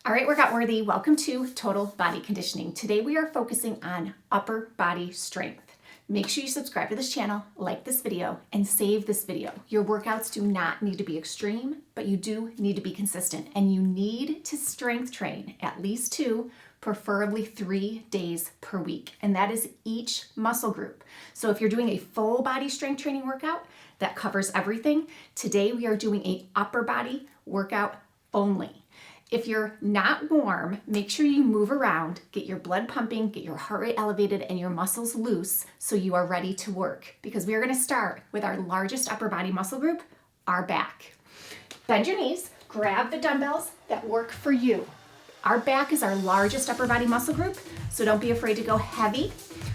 All right, workout worthy, welcome to Total Body Conditioning. Today we are focusing on upper body strength. Make sure you subscribe to this channel, like this video, and save this video. Your workouts do not need to be extreme, but you do need to be consistent, and you need to strength train at least 2, preferably 3 days per week, and that is each muscle group. So if you're doing a full body strength training workout that covers everything, today we are doing an upper body workout only. If you're not warm, make sure you move around, get your blood pumping, get your heart rate elevated, and your muscles loose so you are ready to work. Because we are going to start with our largest upper body muscle group, our back. Bend your knees, grab the dumbbells that work for you. Our back is our largest upper body muscle group, so don't be afraid to go heavy.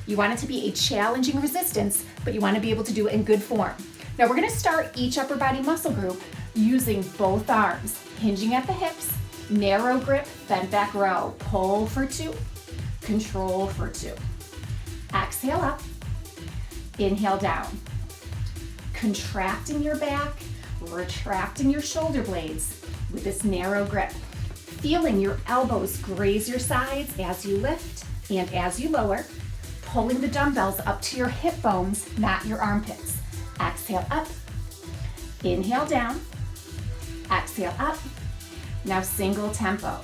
You want it to be a challenging resistance, but you want to be able to do it in good form. Now we're going to start each upper body muscle group using both arms, hinging at the hips. Narrow grip, bent back row. Pull for 2, control for 2. Exhale up, inhale down. Contracting your back, retracting your shoulder blades with this narrow grip. Feeling your elbows graze your sides as you lift and as you lower. Pulling the dumbbells up to your hip bones, not your armpits. Exhale up, inhale down, exhale up. Now single tempo.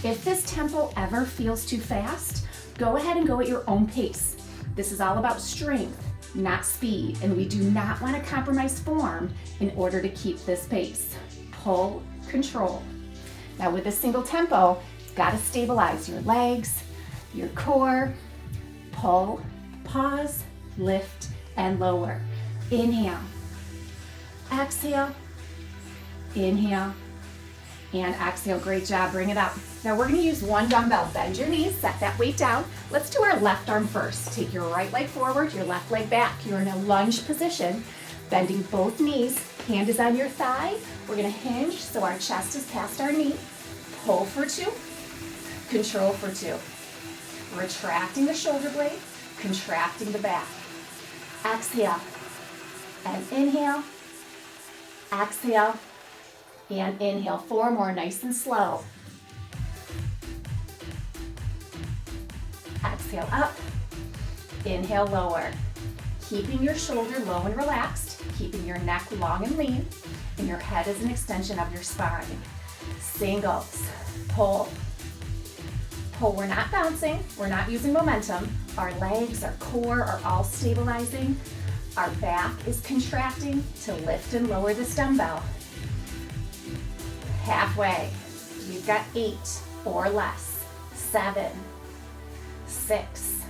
If this tempo ever feels too fast, go ahead and go at your own pace. This is all about strength, not speed, and we do not want to compromise form in order to keep this pace. Pull, control. Now with this single tempo, you've got to stabilize your legs, your core. Pull, pause, lift, and lower. Inhale, exhale, inhale, and exhale. Great job, bring it up. Now we're gonna use one dumbbell. Bend your knees, set that weight down. Let's do our left arm first. Take your right leg forward, your left leg back. You're in a lunge position, bending both knees. Hand is on your thigh. We're gonna hinge so our chest is past our knee. Pull for 2, control for 2. Retracting the shoulder blade, contracting the back. Exhale, and inhale, exhale, and inhale. 4 more, nice and slow. Exhale up, inhale lower. Keeping your shoulder low and relaxed, keeping your neck long and lean, and your head is an extension of your spine. Singles, pull. Pull, we're not bouncing, we're not using momentum. Our legs, our core are all stabilizing. Our back is contracting to lift and lower this dumbbell. Halfway. You've got 8 or less. 7, 6,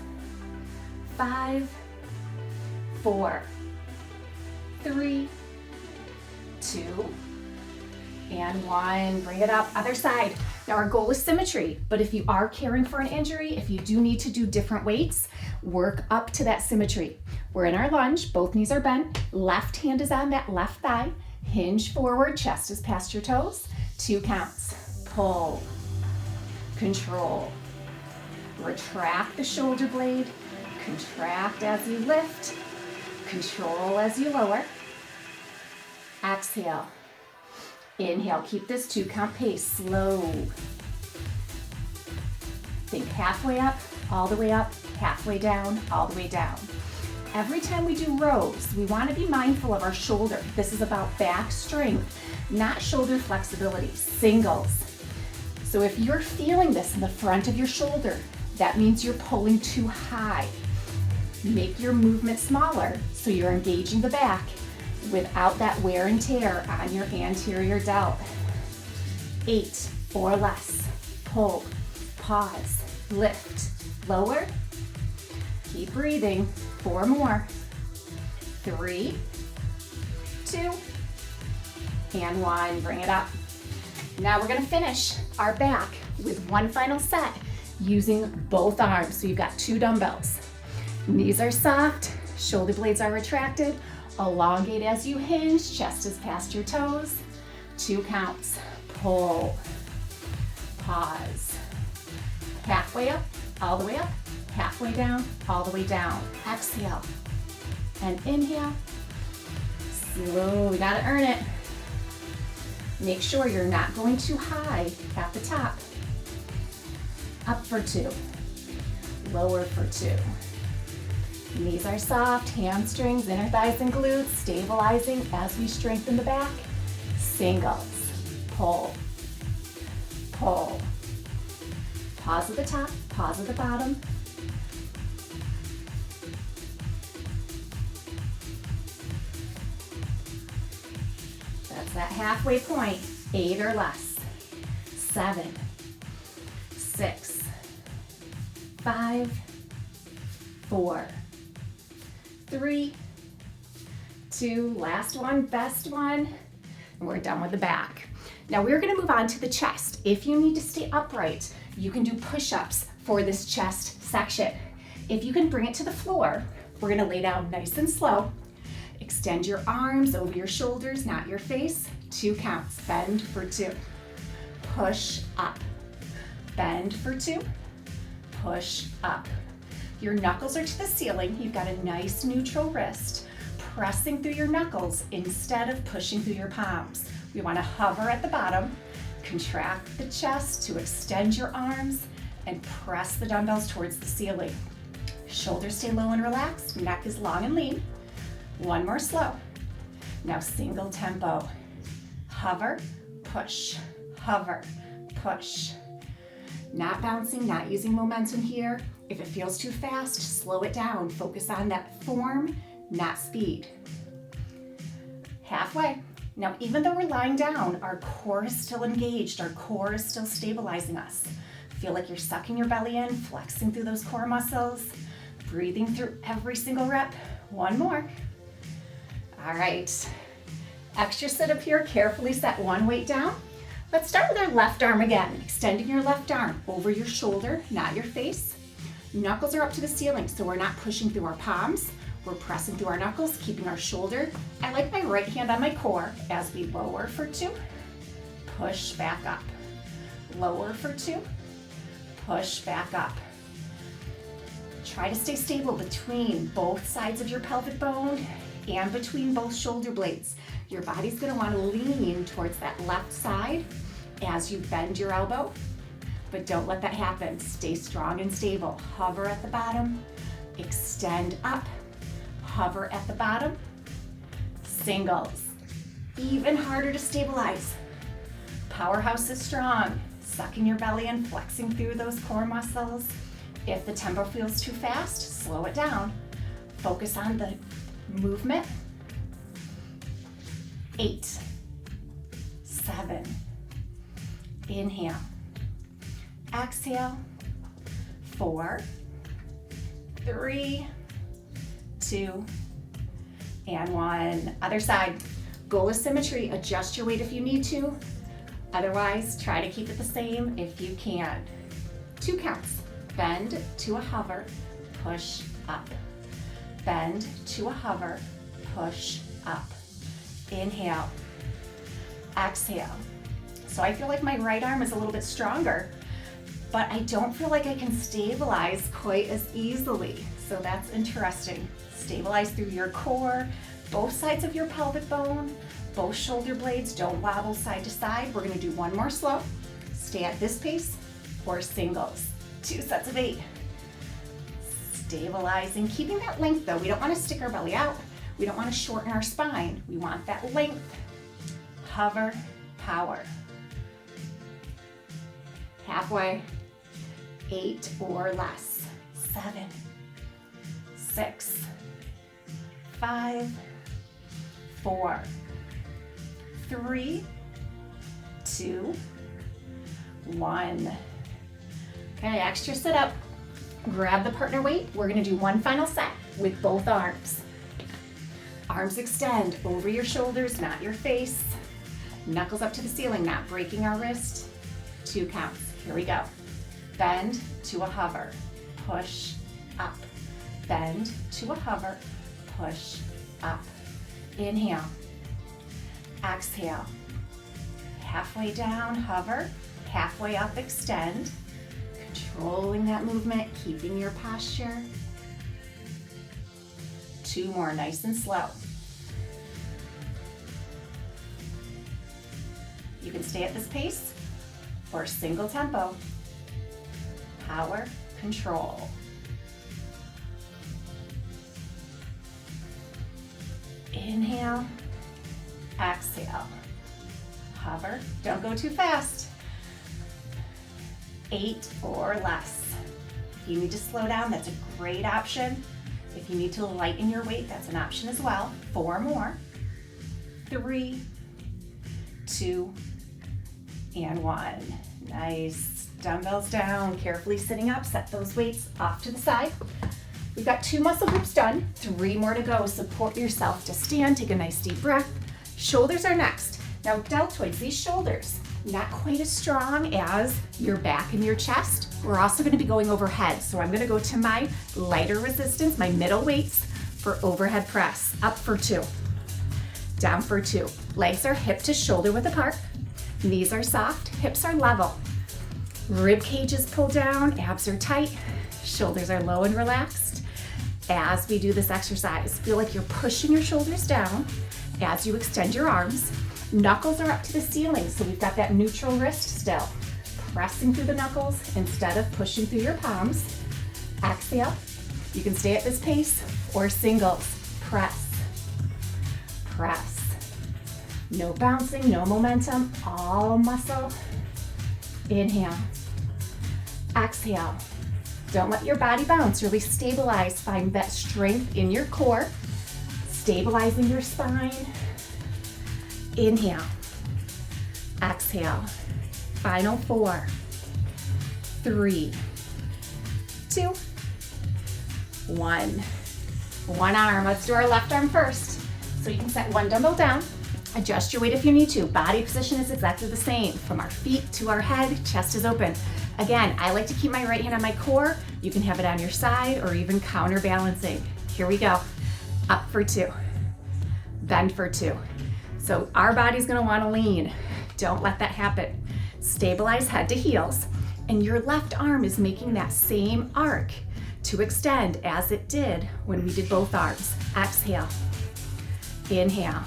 5, 4, 3, 2, and 1. Bring it up. Other side. Now our goal is symmetry, but if you are caring for an injury, if you do need to do different weights, work up to that symmetry. We're in our lunge, both knees are bent, left hand is on that left thigh, hinge forward, chest is past your toes. 2 counts. Pull, control, retract the shoulder blade, contract as you lift, control as you lower. Exhale, inhale, keep this 2 count pace, slow. Think halfway up, all the way up, halfway down, all the way down. Every time we do rows, we want to be mindful of our shoulder. This is about back strength, not shoulder flexibility. Singles. So if you're feeling this in the front of your shoulder, that means you're pulling too high. Make your movement smaller so you're engaging the back without that wear and tear on your anterior delt. 8 or less. Pull, pause, lift, lower. Keep breathing. 4 more. 3, 2, and 1. Bring it up. Now we're gonna finish our back with one final set using both arms. So you've got 2 dumbbells. Knees are soft, shoulder blades are retracted. Elongate as you hinge, chest is past your toes. 2 counts. Pull, pause. Halfway up, all the way up. Halfway down, all the way down. Exhale and inhale. Slow, we gotta earn it. Make sure you're not going too high at the top. Up for 2. Lower for 2. Knees are soft, hamstrings, inner thighs and glutes, stabilizing as we strengthen the back. Singles. Pull. Pull. Pause at the top, pause at the bottom. That's that halfway point. 8 or less. 7, 6, 5, 4, 3, 2, last one, best one, and we're done with the back. Now we're gonna move on to the chest. If you need to stay upright, you can do push-ups for this chest section. If you can bring it to the floor, we're gonna lay down nice and slow. Extend your arms over your shoulders, not your face. 2 counts, bend for 2. Push up, bend for 2, push up. Your knuckles are to the ceiling. You've got a nice neutral wrist, pressing through your knuckles instead of pushing through your palms. We want to hover at the bottom, contract the chest to extend your arms, and press the dumbbells towards the ceiling. Shoulders stay low and relaxed, neck is long and lean. One more slow. Now single tempo. Hover, push, hover, push. Not bouncing, not using momentum here. If it feels too fast, slow it down. Focus on that form, not speed. Halfway. Now, even though we're lying down, our core is still engaged. Our core is still stabilizing us. Feel like you're sucking your belly in, flexing through those core muscles, breathing through every single rep. One more. All right. Extra sit up here, carefully set one weight down. Let's start with our left arm again. Extending your left arm over your shoulder, not your face. Knuckles are up to the ceiling, so we're not pushing through our palms. We're pressing through our knuckles, keeping our shoulder. I like my right hand on my core as we lower for 2, push back up. Lower for 2, push back up. Try to stay stable between both sides of your pelvic bone and between both shoulder blades. Your body's gonna wanna lean towards that left side as you bend your elbow, but don't let that happen. Stay strong and stable. Hover at the bottom, extend up, hover at the bottom, singles. Even harder to stabilize. Powerhouse is strong. Sucking your belly in, flexing through those core muscles. If the tempo feels too fast, slow it down. Focus on the movement. 8, 7, inhale, exhale, 4, 3, 2, and 1. Other side. Goal is symmetry. Adjust your weight if you need to. Otherwise, try to keep it the same if you can. 2 counts. Bend to a hover, push up. Bend to a hover, push up. Inhale, exhale. So I feel like my right arm is a little bit stronger, but I don't feel like I can stabilize quite as easily. So that's interesting. Stabilize through your core, both sides of your pelvic bone, both shoulder blades. Don't wobble side to side. We're gonna do one more slow. Stay at this pace or singles. 2 sets of 8. Stabilizing, keeping that length though. We don't wanna stick our belly out. We don't want to shorten our spine. We want that length. Hover, power. Halfway. 8 or less. 7, 6, 5, 4, 3, 2, 1. Okay, extra sit up. Grab the partner weight. We're gonna do one final set with both arms. Arms extend over your shoulders, not your face. Knuckles up to the ceiling, not breaking our wrist. 2 counts. Here we go. Bend to a hover, push up. Bend to a hover, push up. Inhale, exhale. Halfway down, hover. Halfway up, extend. Controlling that movement, keeping your posture. 2 more, nice and slow. You can stay at this pace or single tempo. power, control. Inhale, exhale. Hover, don't go too fast. 8 or less. If you need to slow down, that's a great option. If you need to lighten your weight, that's an option as well. 4 more. 3, 2, and 1. Nice. Dumbbells down, carefully sitting up. Set those weights off to the side. We've got 2 muscle groups done, 3 more to go. Support yourself to stand. Take a nice deep breath. Shoulders are next. Now deltoids, these shoulders, not quite as strong as your back and your chest. We're also going to be going overhead. So I'm going to go to my lighter resistance, my middle weights for overhead press. Up for 2, down for 2. Legs are hip to shoulder width apart. Knees are soft, hips are level. Rib cage is pulled down, abs are tight, shoulders are low and relaxed. As we do this exercise, feel like you're pushing your shoulders down as you extend your arms. Knuckles are up to the ceiling, so we've got that neutral wrist still. Pressing through the knuckles instead of pushing through your palms. Exhale. You can stay at this pace or singles. Press. Press. No bouncing, no momentum, all muscle. Inhale. Exhale. Don't let your body bounce, really stabilize. Find that strength in your core, stabilizing your spine. Inhale. Exhale. Final 4, 3, 2, 1. One arm. Let's do our left arm first. So you can set 1 dumbbell down. Adjust your weight if you need to. Body position is exactly the same. From our feet to our head, chest is open. Again, I like to keep my right hand on my core. You can have it on your side or even counterbalancing. Here we go. Up for 2. Bend for 2. So our body's gonna wanna lean. Don't let that happen. Stabilize head to heels, and your left arm is making that same arc to extend as it did when we did both arms. Exhale. Inhale.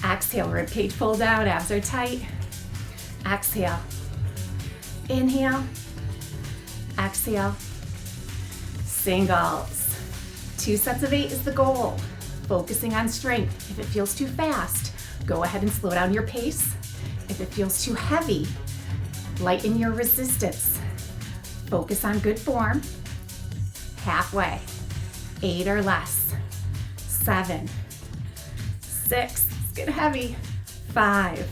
Exhale, rib cage pull down, abs are tight. Exhale. Inhale. Exhale. Singles. 2 sets of 8 is the goal. Focusing on strength. If it feels too fast, go ahead and slow down your pace. If it feels too heavy, lighten your resistance. Focus on good form. Halfway. 8 or less. 7, 6, it's getting heavy. 5,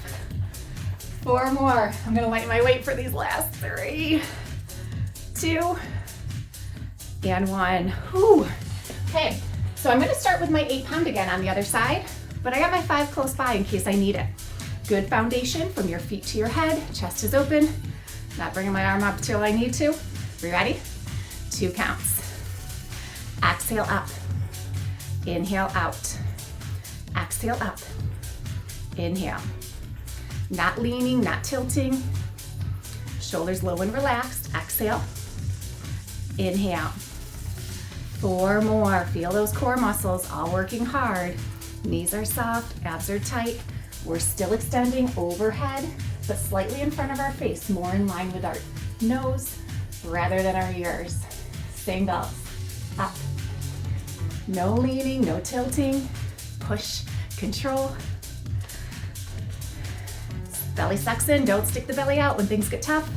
4 more. I'm gonna lighten my weight for these last 3, 2, and 1. Whew. Okay, so I'm gonna start with my 8-pound again on the other side, but I got my 5 close by in case I need it. Good foundation from your feet to your head, chest is open. Not bringing my arm up till I need to. Are you ready? 2 counts. Exhale up. Inhale out. Exhale up. Inhale. Not leaning, not tilting. Shoulders low and relaxed. Exhale. Inhale. 4 more. Feel those core muscles all working hard. Knees are soft, abs are tight. We're still extending overhead, but slightly in front of our face, more in line with our nose rather than our ears. Singles. Up. No leaning, no tilting. Push, control. Belly sucks in, don't stick the belly out when things get tough,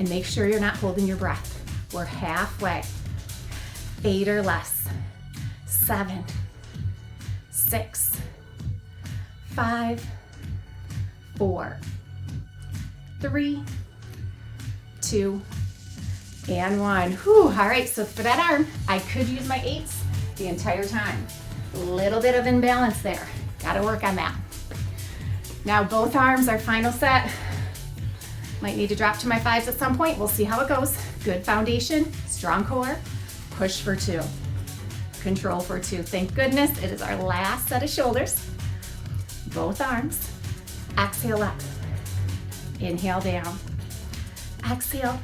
and make sure you're not holding your breath. We're halfway. 8 or less. 7, 6, 5, 4, 3, 2, and 1. Whew, all right, so for that arm, I could use my 8s the entire time. A little bit of imbalance there. Gotta work on that. Now both arms, our final set. Might need to drop to my 5s at some point. We'll see how it goes. Good foundation, strong core. Push for 2. Control for 2. Thank goodness it is our last set of shoulders. Both arms. Exhale up. Inhale down. Exhale.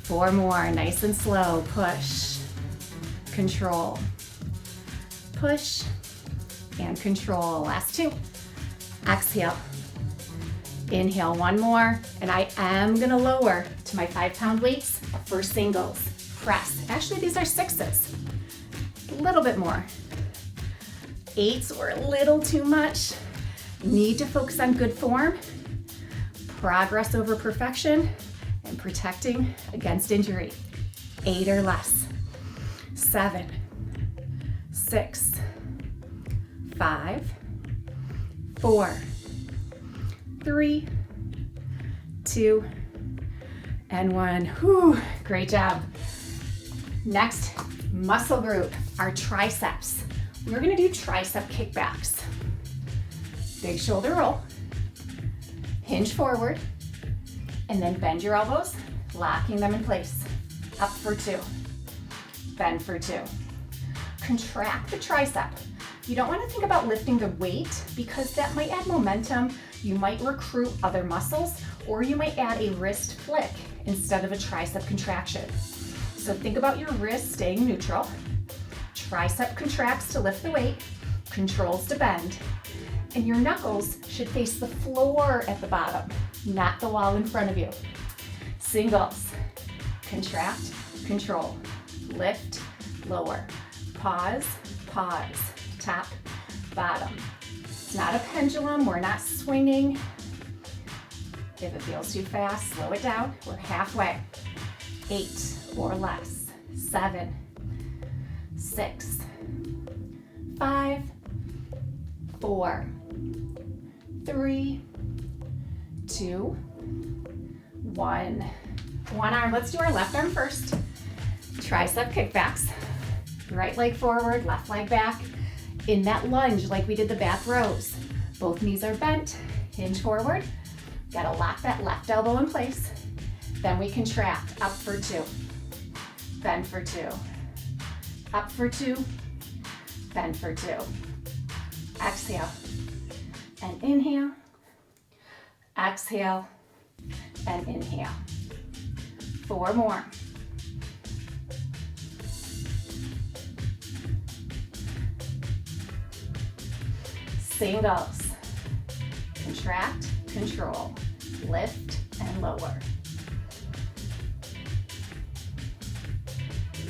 4 more. Nice and slow. Push. Control. Push and control. Last 2. Exhale. Inhale, one more, and I am gonna lower to my 5-pound weights for singles. Press. Actually, these are 6s. A little bit more. 8s were a little too much. Need to focus on good form, progress over perfection, and protecting against injury. 8 or less. 7, 6, 5, 4, 3, 2, and 1. Whew, great job. Next muscle group, our triceps. We're gonna do tricep kickbacks. Big shoulder roll, hinge forward, and then bend your elbows, locking them in place. Up for 2, bend for 2. Contract the tricep. You don't want to think about lifting the weight because that might add momentum. You might recruit other muscles, or you might add a wrist flick instead of a tricep contraction. So think about your wrist staying neutral. Tricep contracts to lift the weight, controls to bend, and your knuckles should face the floor at the bottom, not the wall in front of you. Singles, contract, control, lift, lower, pause, pause, top, bottom. It's not a pendulum, we're not swinging. If it feels too fast, slow it down. We're halfway. 8 or less. 7, 6, 5, 4, 3, 2, 1. One arm. Let's do our left arm first. Tricep kickbacks. Right leg forward, left leg back. In that lunge, like we did the back rows. Both knees are bent, hinge forward. Gotta lock that left elbow in place. Then we contract, up for 2, bend for 2. Up for 2, bend for 2. Exhale, and inhale. Exhale, and inhale. 4 more. Singles. Contract, control, lift, and lower.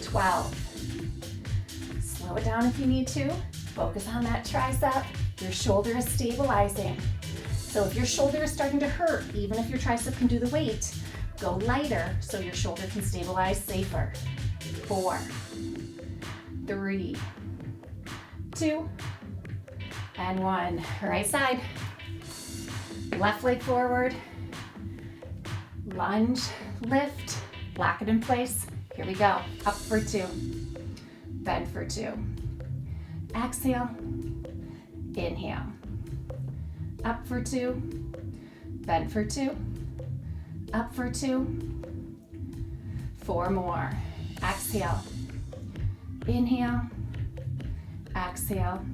12. Slow it down if you need to. Focus on that tricep. Your shoulder is stabilizing. So if your shoulder is starting to hurt, even if your tricep can do the weight, go lighter so your shoulder can stabilize safer. 4, 3, 2, and 1. Right side. Left leg forward. Lunge, lift, lock it in place. Here we go. Up for 2, bend for 2. Exhale, inhale. Up for 2, bend for 2. Up for 2. 4 more. Exhale, inhale, exhale,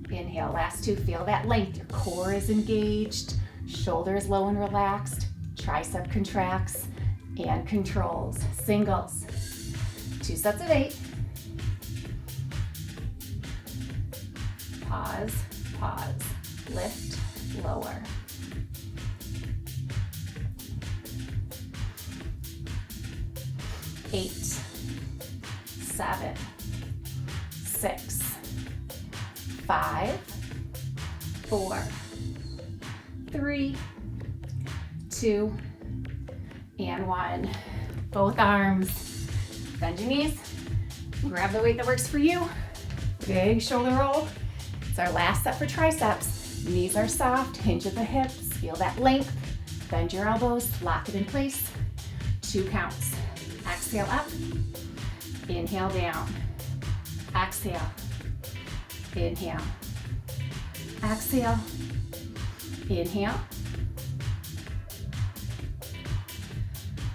inhale. Last 2, feel that length. Your core is engaged, shoulder is low and relaxed, tricep contracts and controls. Singles, 2 sets of 8. Pause, pause, lift, lower. 8, 7, 6, 5, 4, 3, 2, and 1. Both arms. Bend your knees. Grab the weight that works for you. Big shoulder roll. It's our last set for triceps. Knees are soft, hinge at the hips. Feel that length. Bend your elbows, lock it in place. 2 counts. Exhale up. Inhale down. Exhale. Inhale. Exhale. Inhale.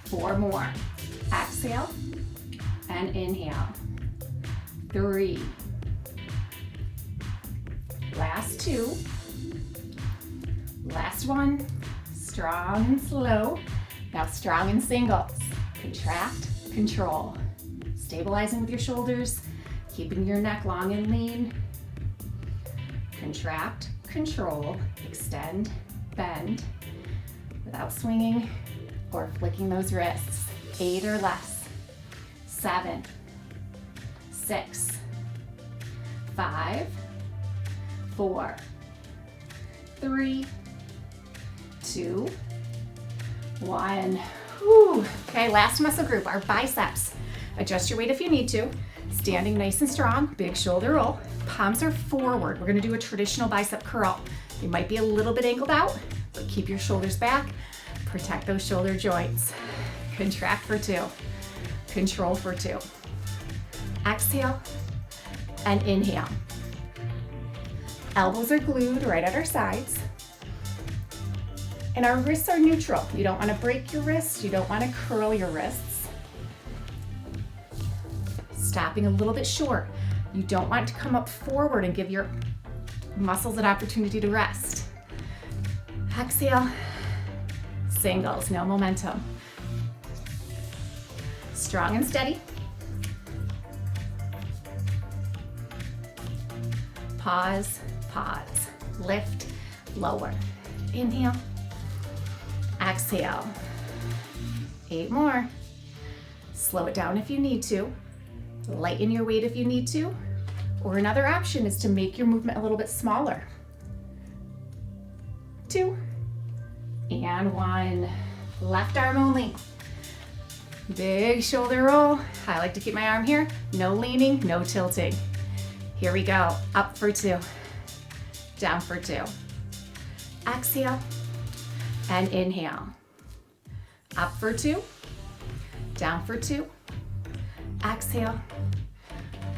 4 more. Exhale and inhale. 3. Last 2. Last 1. Strong and slow. Now strong and singles. Contract, control. Stabilizing with your shoulders, keeping your neck long and lean. Contract, control, extend, bend, without swinging or flicking those wrists. 8 or less. 7, 6, 5, 4, 3, 2, 1. Whew. Okay, last muscle group, our biceps. Adjust your weight if you need to. Standing nice and strong, big shoulder roll. Palms are forward. We're gonna do a traditional bicep curl. You might be a little bit angled out, but keep your shoulders back. Protect those shoulder joints. Contract for 2. Control for 2. Exhale and inhale. Elbows are glued right at our sides. And our wrists are neutral. You don't want to break your wrists. You don't want to curl your wrists. Stopping a little bit short. You don't want to come up forward and give your muscles an opportunity to rest. Exhale. Singles, no momentum. Strong and steady. Pause, pause. Lift, lower. Inhale. Exhale. 8 more. Slow it down if you need to. Lighten your weight if you need to. Or another option is to make your movement a little bit smaller. 2 and 1. Left arm only. Big shoulder roll. I like to keep my arm here. No leaning, no tilting. Here we go. Up for 2. Down for 2. Exhale and inhale. Up for 2. Down for 2. Exhale.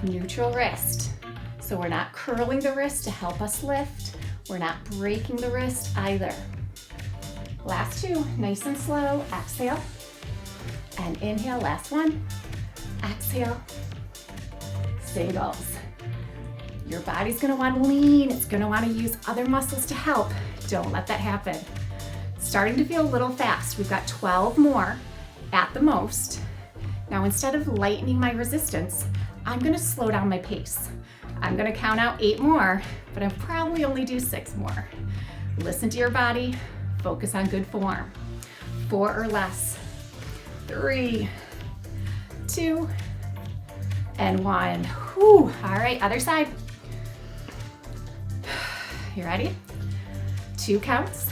Neutral wrist. So we're not curling the wrist to help us lift. We're not breaking the wrist either. Last 2, nice and slow. Exhale and inhale. Last 1. Exhale. Singles. Your body's gonna wanna lean. It's gonna wanna use other muscles to help. Don't let that happen. Starting to feel a little fast. We've got 12 more at the most. Now, instead of lightening my resistance, I'm gonna slow down my pace. I'm gonna count out 8 more, but I'll probably only do 6 more. Listen to your body, focus on good form. 4 or less. 3, 2, and 1. Whew. All right, other side. You ready? 2 counts,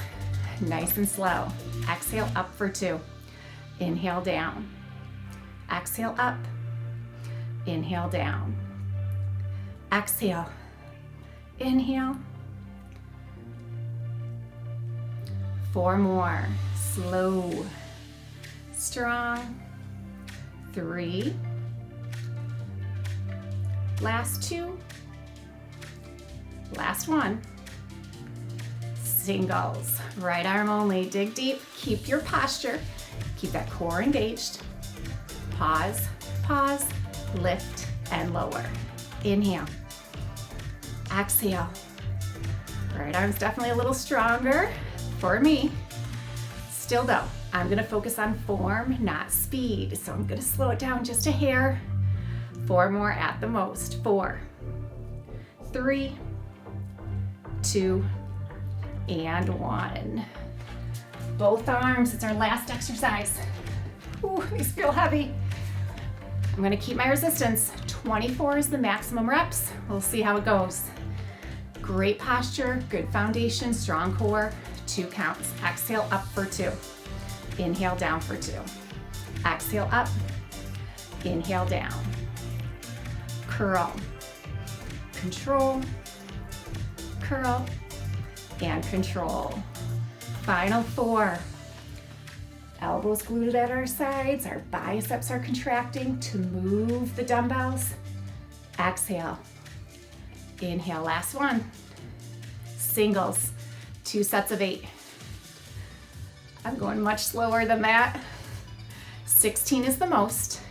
nice and slow. Exhale up for 2. Inhale down. Exhale up. Inhale down. Exhale. Inhale. 4 more. Slow. Strong. 3. Last 2. Last 1. Singles. Right arm only. Dig deep. Keep your posture. Keep that core engaged. Pause, pause, lift, and lower. Inhale. Exhale. Right arm's definitely a little stronger for me. Still though, I'm gonna focus on form, not speed. So I'm gonna slow it down just a hair. 4 more at the most. 4, 3, 2, and 1. Both arms, it's our last exercise. Ooh, these feel heavy. I'm gonna keep my resistance. 24 is the maximum reps. We'll see how it goes. Great posture, good foundation, strong core. 2 counts. Exhale up for 2. Inhale down for 2. Exhale up. Inhale down. Curl. Control. Curl. And control. Final 4. Elbows glued at our sides. Our biceps are contracting to move the dumbbells. Exhale. Inhale, last 1. Singles, 2 sets of 8. I'm going much slower than that. 16 is the most.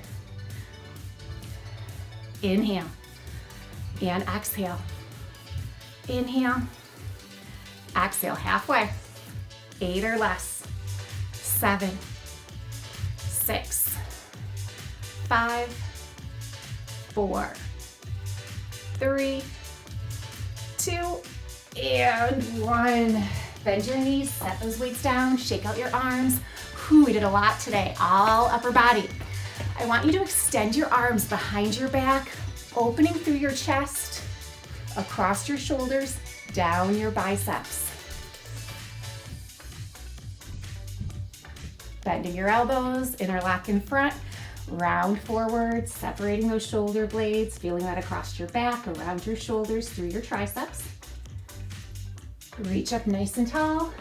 Inhale and exhale. Inhale, exhale, halfway. 8 or less. 7, 6, 5, 4, 3, 2, and 1. Bend your knees, set those weights down, shake out your arms. Whew, we did a lot today, all upper body. I want you to extend your arms behind your back, opening through your chest, across your shoulders, down your biceps. Bending your elbows, interlock in front, round forward, separating those shoulder blades, feeling that across your back, around your shoulders, through your triceps. Reach up nice and tall.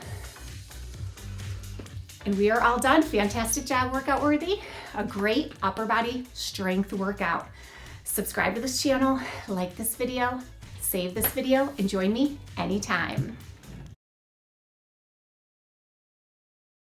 And we are all done. Fantastic job, workout worthy. A great upper body strength workout. Subscribe to this channel, like this video, save this video, and join me anytime.